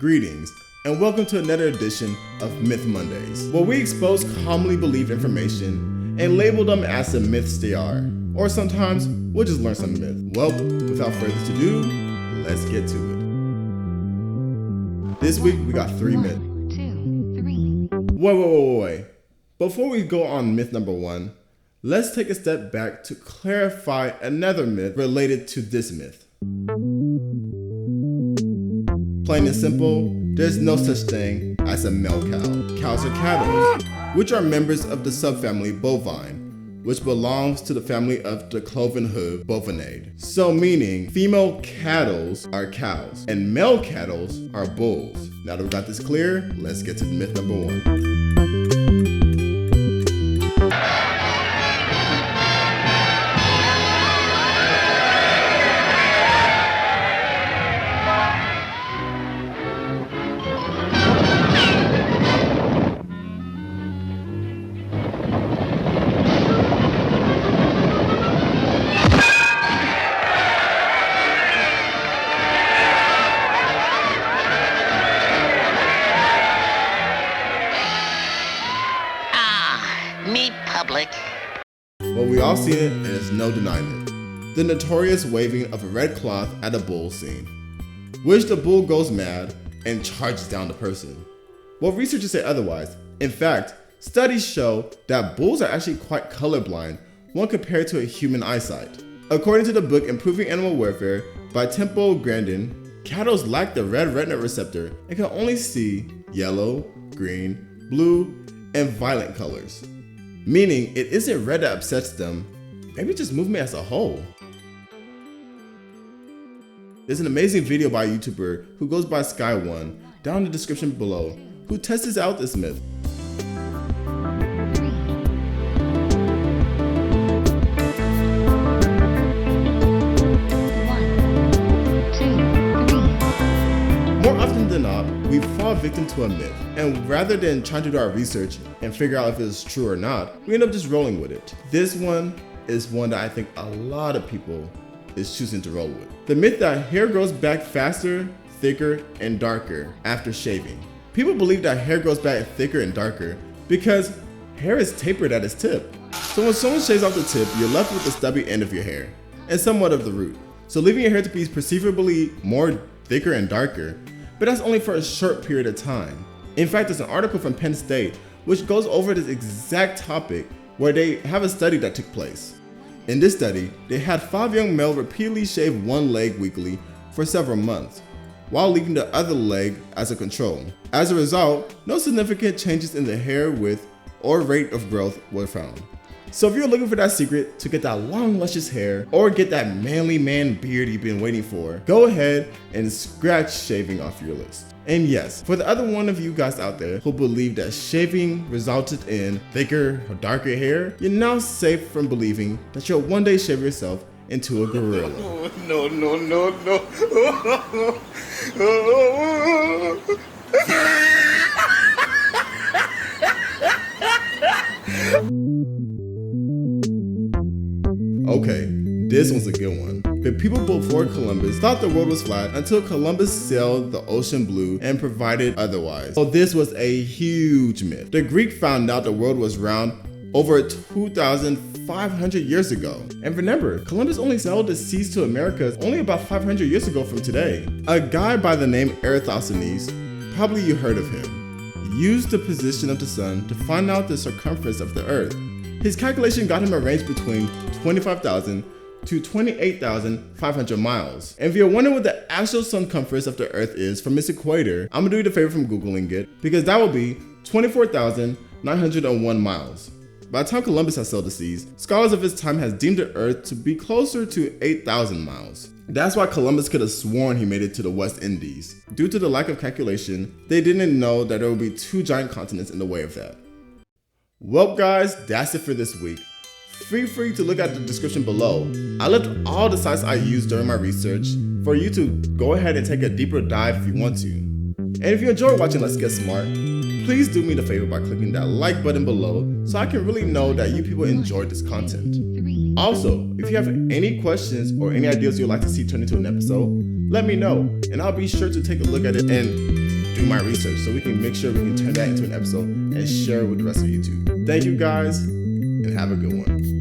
Greetings, and welcome to another edition of Myth Mondays, where we expose commonly believed information and label them as the myths they are. Or sometimes, we'll just learn some myth. Well, without further ado, let's get to it. This week, we got 3 myths. 1, 2, 3. Wait. Before we go on myth number 1, let's take a step back to clarify another myth related to this myth. Plain and simple, there's no such thing as a male cow. Cows are cattle, which are members of the subfamily bovine, which belongs to the family of the cloven hoof bovinae. So meaning, female cattle are cows, and male cattle are bulls. Now that we got this clear, let's get to myth number 1. Meet public. Well, we all seen it, and there's no denying it. The notorious waving of a red cloth at a bull scene, which the bull goes mad and charges down the person. Well, researchers say otherwise. In fact, studies show that bulls are actually quite colorblind when compared to a human eyesight. According to the book Improving Animal Welfare by Temple Grandin, cattle lack the red retina receptor and can only see yellow, green, blue, and violet colors. Meaning it isn't red that upsets them, maybe just movement as a whole. There's an amazing video by a YouTuber who goes by Sky1 down in the description below who tests out this myth. More often than not, we fall victim to a myth, and rather than trying to do our research and figure out if it's true or not, we end up just rolling with it. This one is one that I think a lot of people is choosing to roll with. The myth that hair grows back faster, thicker, and darker after shaving. People believe that hair grows back thicker and darker because hair is tapered at its tip. So when someone shaves off the tip, you're left with the stubby end of your hair and somewhat of the root. So leaving your hair to be perceivably more thicker and darker, but that's only for a short period of time. In fact, there's an article from Penn State which goes over this exact topic where they have a study that took place. In this study, they had 5 young males repeatedly shave one leg weekly for several months, while leaving the other leg as a control. As a result, no significant changes in the hair width or rate of growth were found. So if you're looking for that secret to get that long luscious hair or get that manly man beard you've been waiting for, go ahead and scratch shaving off your list. And yes, for the other one of you guys out there who believe that shaving resulted in thicker or darker hair, you're now safe from believing that you'll one day shave yourself into a gorilla. No. Okay, this one's a good one. The people before Columbus thought the world was flat until Columbus sailed the ocean blue and provided otherwise. So this was a huge myth. The Greek found out the world was round over 2,500 years ago. And remember, Columbus only sailed the seas to Americas only about 500 years ago from today. A guy by the name Eratosthenes, probably you heard of him, used the position of the sun to find out the circumference of the earth. His calculation got him a range between 25,000 to 28,500 miles. And if you're wondering what the actual circumference of the earth is from its equator, I'm gonna do you the favor from Googling it, because that will be 24,901 miles. By the time Columbus has sailed the seas, scholars of his time has deemed the earth to be closer to 8,000 miles. That's why Columbus could have sworn he made it to the West Indies. Due to the lack of calculation, they didn't know that there would be 2 giant continents in the way of that. Well guys, that's it for this week. Feel free to look at the description below. I left all the sites I used during my research for you to go ahead and take a deeper dive if you want to. And if you enjoy watching Let's Get Smart, please do me the favor by clicking that like button below so I can really know that you people enjoyed this content. Also, if you have any questions or any ideas you'd like to see turned into an episode, let me know and I'll be sure to take a look at it and do my research so we can make sure we can turn that into an episode and share it with the rest of YouTube. Thank you guys, and have a good one.